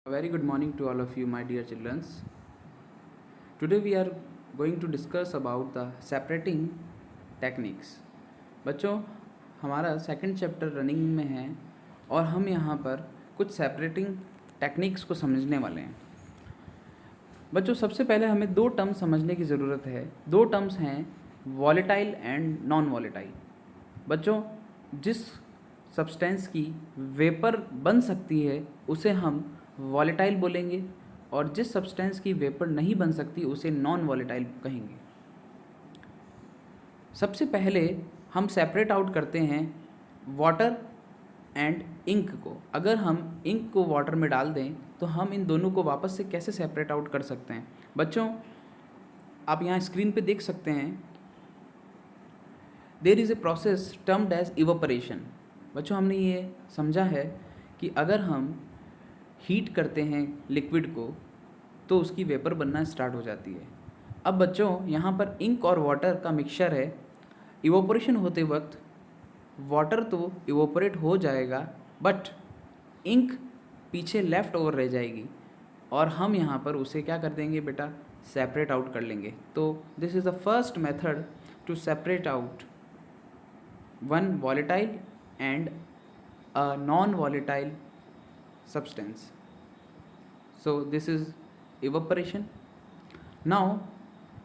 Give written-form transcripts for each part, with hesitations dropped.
A very good morning to all of you, my dear children. Today we are going to discuss about the separating techniques. बच्चों, हमारा second chapter running में है और हम यहाँ पर कुछ सेपरेटिंग टेक्निक्स को समझने वाले हैं। बच्चों, सबसे पहले हमें दो टर्म्स समझने की ज़रूरत है। दो टर्म्स हैं वॉलेटाइल एंड नॉन वॉलेटाइल। बच्चों, जिस सब्सटेंस की वेपर बन सकती है उसे हम वॉलेटाइल बोलेंगे और जिस सब्सटेंस की वेपर नहीं बन सकती उसे नॉन वॉलेटाइल कहेंगे। सबसे पहले हम सेपरेट आउट करते हैं वाटर एंड इंक को। अगर हम इंक को वाटर में डाल दें तो हम इन दोनों को वापस से कैसे सेपरेट आउट कर सकते हैं। बच्चों, आप यहाँ स्क्रीन पे देख सकते हैं, there is a process termed as evaporation. बच्चों, हमने ये समझा है कि अगर हम हीट करते हैं लिक्विड को तो उसकी वेपर बनना स्टार्ट हो जाती है। अब बच्चों, यहाँ पर इंक और वाटर का मिक्सचर है। इवोपरेशन होते वक्त वाटर तो इवोपरेट हो जाएगा बट इंक पीछे लेफ़्ट ओवर रह जाएगी और हम यहाँ पर उसे क्या कर देंगे बेटा, सेपरेट आउट कर लेंगे। तो this is the first method to separate out one volatile and a non volatile substance. So this is evaporation. Now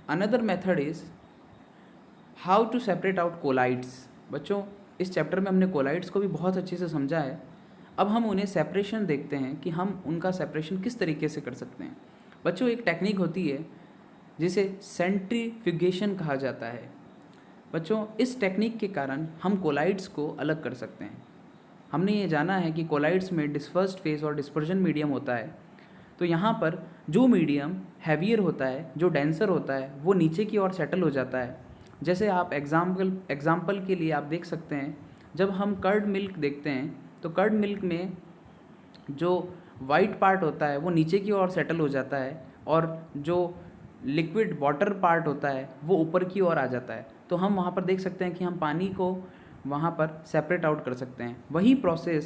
another method is how to separate out colloids. बच्चों, इस चैप्टर में हमने collides को भी बहुत अच्छे से समझा है। अब हम उन्हें सेपरेशन देखते हैं कि हम उनका सेपरेशन किस तरीके से कर सकते हैं। बच्चों, एक टेक्निक होती है जिसे सेंट्रीफ्यूगेशन कहा जाता है। बच्चों, इस टेक्निक के कारण हम कोलाइड्स को अलग कर सकते हैं। हमने ये जाना है कि कोलाइड्स में डिस्पर्स्ड फेज और डिस्पर्जन मीडियम होता है। तो यहाँ पर जो मीडियम हैवियर होता है, जो डेंसर होता है, वो नीचे की ओर सेटल हो जाता है। जैसे आप एग्जाम्पल के लिए आप देख सकते हैं, जब हम कर्ड मिल्क देखते हैं तो कर्ड मिल्क में जो वाइट पार्ट होता है वो नीचे की ओर सेटल हो जाता है और जो लिक्विड वाटर पार्ट होता है वो ऊपर की ओर आ जाता है। तो हम वहाँ पर देख सकते हैं कि हम पानी को वहाँ पर सेपरेट आउट कर सकते हैं। वही प्रोसेस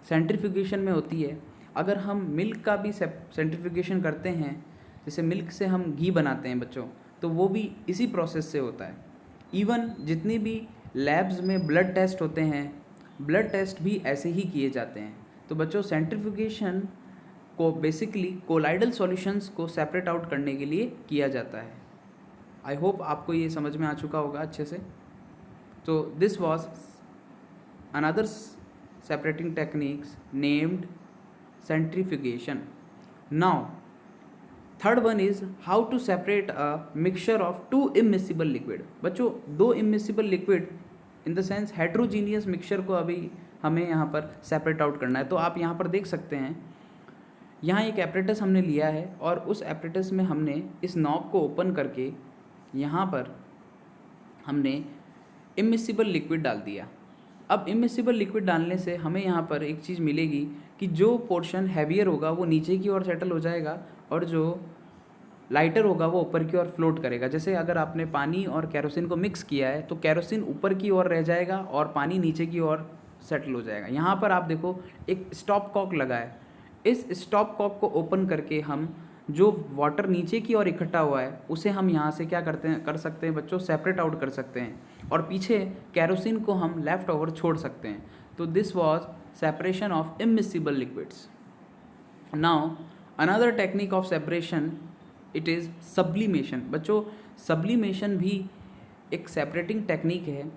सेंट्रीफ्यूगेशन में होती है। अगर हम मिल्क का भी सेंट्रीफ्यूगेशन करते हैं, जैसे मिल्क से हम घी बनाते हैं बच्चों, तो वो भी इसी प्रोसेस से होता है। इवन जितनी भी लैब्स में ब्लड टेस्ट होते हैं, ब्लड टेस्ट भी ऐसे ही किए जाते हैं। तो बच्चों, सेंट्रीफ्यूगेशन को बेसिकली कोलाइडल सॉल्यूशंस को सेपरेट आउट करने के लिए किया जाता है। आई होप आपको ये समझ में आ चुका होगा अच्छे से। So this was another separating techniques named centrifugation. Now third one is how to separate a mixture of two immiscible liquid. बच्चों, दो immiscible liquid in the sense heterogeneous mixture को अभी हमें यहाँ पर separate out करना है। तो आप यहाँ पर देख सकते हैं, यहाँ एक एपरेटस हमने लिया है और उस एपरेटस में हमने इस नॉब को ओपन करके यहाँ पर हमने इमिसिबल लिक्विड डाल दिया। अब इमिसिबल लिक्विड डालने से हमें यहाँ पर एक चीज़ मिलेगी कि जो पोर्शन हैवियर होगा वो नीचे की ओर सेटल हो जाएगा और जो लाइटर होगा वो ऊपर की ओर फ्लोट करेगा। जैसे अगर आपने पानी और केरोसिन को मिक्स किया है तो केरोसिन ऊपर की ओर रह जाएगा और पानी नीचे की ओर सेटल हो जाएगा। यहाँ पर आप देखो एक स्टॉप कॉक लगा है। इस स्टॉप कॉक को ओपन करके हम जो वाटर नीचे की ओर इकट्ठा हुआ है उसे हम यहाँ से क्या कर सकते हैं बच्चों, सेपरेट आउट कर सकते हैं और पीछे केरोसिन को हम लेफ्ट ओवर छोड़ सकते हैं। तो this was separation of immiscible liquids. Now another technique of separation, it is sublimation. बच्चों, सब्लिमेशन भी एक सेपरेटिंग टेक्निक है।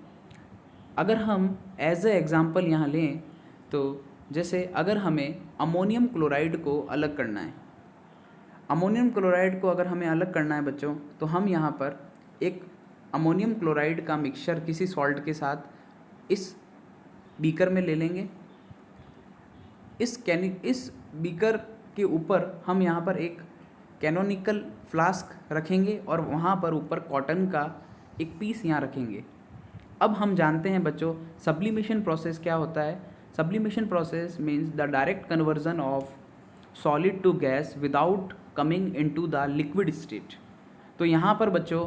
अगर हम एज ए एग्ज़ाम्पल यहाँ लें तो जैसे अगर हमें अमोनियम क्लोराइड को अलग करना है, अमोनियम क्लोराइड को अगर हमें अलग करना है बच्चों, तो हम यहाँ पर एक अमोनियम क्लोराइड का मिक्सचर किसी सॉल्ट के साथ इस बीकर में ले लेंगे। इस बीकर के ऊपर हम यहाँ पर एक कैनोनिकल फ्लास्क रखेंगे और वहाँ पर ऊपर कॉटन का एक पीस यहाँ रखेंगे। अब हम जानते हैं बच्चों सब्लिमेशन प्रोसेस क्या होता है। Sublimation process means the direct conversion of solid to gas without coming into the liquid state. तो यहाँ पर बच्चों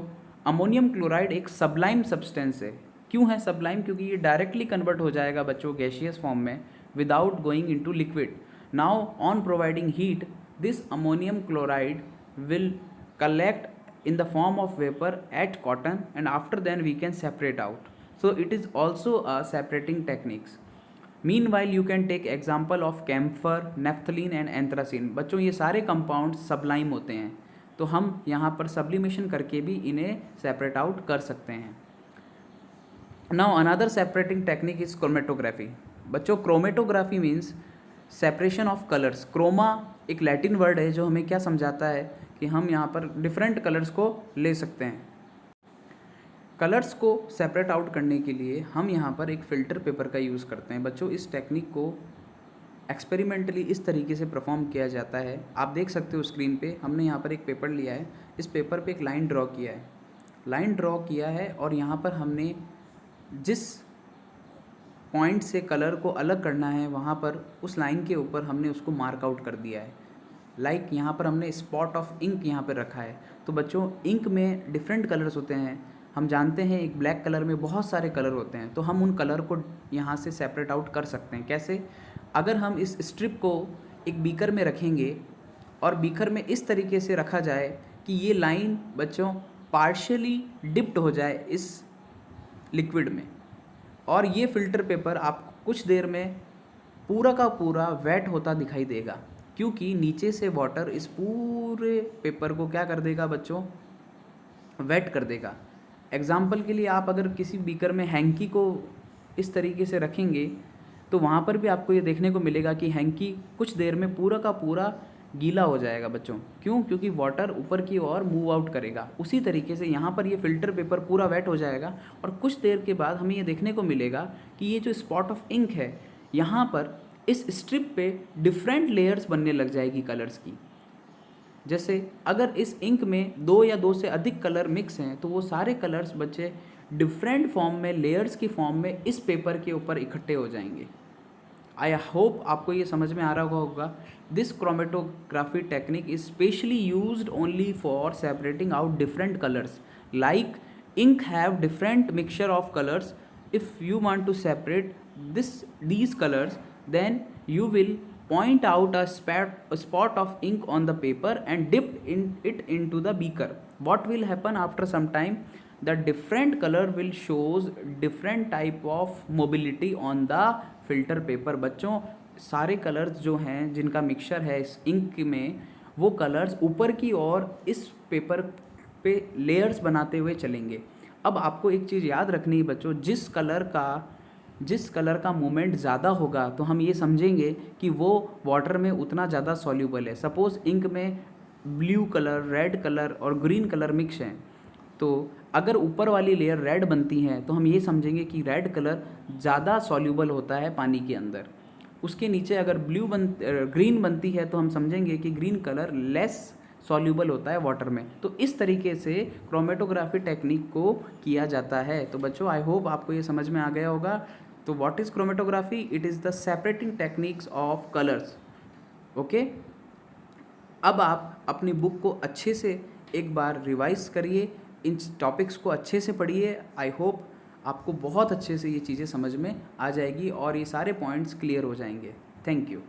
अमोनियम क्लोराइड एक सबलाइम सब्सटेंस है। क्यों है सबलाइम? क्योंकि ये डायरेक्टली कन्वर्ट हो जाएगा बच्चों गैसियस फॉर्म में without going into liquid. Now on providing heat this ammonium chloride will collect in the form of vapor at cotton and after then we can separate out. So it is also a separating techniques. Meanwhile you can take example of camphor, naphthalene and anthracene. बच्चों ये सारे compound Sublime होते हैं, तो हम यहाँ पर sublimation करके भी इन्हें सेपरेट आउट कर सकते हैं. Now another separating technique is chromatography. बच्चों chromatography means separation of colours. Chroma एक लैटिन वर्ड है जो हमें क्या समझाता है कि हम यहाँ पर डिफरेंट कलर्स को ले सकते हैं. कलर्स को सेपरेट आउट करने के लिए हम यहाँ पर एक फ़िल्टर पेपर का यूज़ करते हैं. बच्चों इस टेक्निक को एक्सपेरिमेंटली इस तरीके से परफॉर्म किया जाता है. आप देख सकते हो स्क्रीन पे हमने यहाँ पर एक पेपर लिया है. इस पेपर पे एक लाइन ड्रॉ किया है और यहाँ पर हमने जिस पॉइंट से कलर को अलग करना है वहाँ पर उस लाइन के ऊपर हमने उसको मार्क आउट कर दिया है. लाइक यहाँ पर हमने स्पॉट ऑफ इंक यहाँ पर रखा है. तो बच्चों इंक में डिफरेंट कलर्स होते हैं. हम जानते हैं एक ब्लैक कलर में बहुत सारे कलर होते हैं, तो हम उन कलर को यहाँ से सेपरेट आउट कर सकते हैं. कैसे? अगर हम इस स्ट्रिप को एक बीकर में रखेंगे और बीकर में इस तरीके से रखा जाए कि ये लाइन बच्चों पार्शियली डिप्ड हो जाए इस लिक्विड में, और ये फ़िल्टर पेपर आपको कुछ देर में पूरा का पूरा वेट होता दिखाई देगा, क्योंकि नीचे से वाटर इस पूरे पेपर को क्या कर देगा बच्चों, वेट कर देगा. एग्जाम्पल के लिए आप अगर किसी बीकर में हैंकी को इस तरीके से रखेंगे तो वहाँ पर भी आपको ये देखने को मिलेगा कि हैंकी कुछ देर में पूरा का पूरा गीला हो जाएगा बच्चों. क्यों? क्योंकि वाटर ऊपर की ओर मूव आउट करेगा. उसी तरीके से यहाँ पर ये फ़िल्टर पेपर पूरा वेट हो जाएगा और कुछ देर के बाद हमें ये देखने को मिलेगा कि ये जो स्पॉट ऑफ इंक है यहाँ पर इस स्ट्रिप पे डिफरेंट लेयर्स बनने लग जाएगी कलर्स की. जैसे अगर इस इंक में 2 या 2 से अधिक कलर मिक्स हैं तो वो सारे कलर्स बच्चे डिफरेंट फॉर्म में, लेयर्स की फॉर्म में इस पेपर के ऊपर इकट्ठे हो जाएंगे. आई होप आपको ये समझ में आ रहा होगा. This chromatography technique is specially used only for separating out different colours. Like ink have different mixture of colours. If you want to separate these colors, then you will point out a spot of ink on the paper and dip it into the beaker. What will happen after some time? The different color will shows different type of mobility on the filter paper. बच्चों सारे colours जो हैं जिनका mixture है इस ink में, वो colours ऊपर की ओर इस पेपर पे लेयर्स बनाते हुए चलेंगे. अब आपको एक चीज़ याद रखनी है बच्चों, जिस कलर का मूवमेंट ज़्यादा होगा तो हम ये समझेंगे कि वो वाटर में उतना ज़्यादा सॉल्यूबल है. सपोज़ इंक में ब्लू कलर, रेड कलर और ग्रीन कलर मिक्स हैं, तो अगर ऊपर वाली लेयर रेड बनती है तो हम ये समझेंगे कि रेड कलर ज़्यादा सॉल्यूबल होता है पानी के अंदर. उसके नीचे अगर ग्रीन बनती है तो हम समझेंगे कि ग्रीन कलर लेस सॉल्यूबल होता है वाटर में. तो इस तरीके से क्रोमेटोग्राफी टेक्निक को किया जाता है. तो बच्चों आई होप आपको ये समझ में आ गया होगा. तो what is chromatography? It is the separating techniques of colours. Okay, अब आप अपनी बुक को अच्छे से एक बार रिवाइज करिए, इन टॉपिक्स को अच्छे से पढ़िए. आई होप आपको बहुत अच्छे से ये चीज़ें समझ में आ जाएगी और ये सारे पॉइंट्स क्लियर हो जाएंगे. Thank you.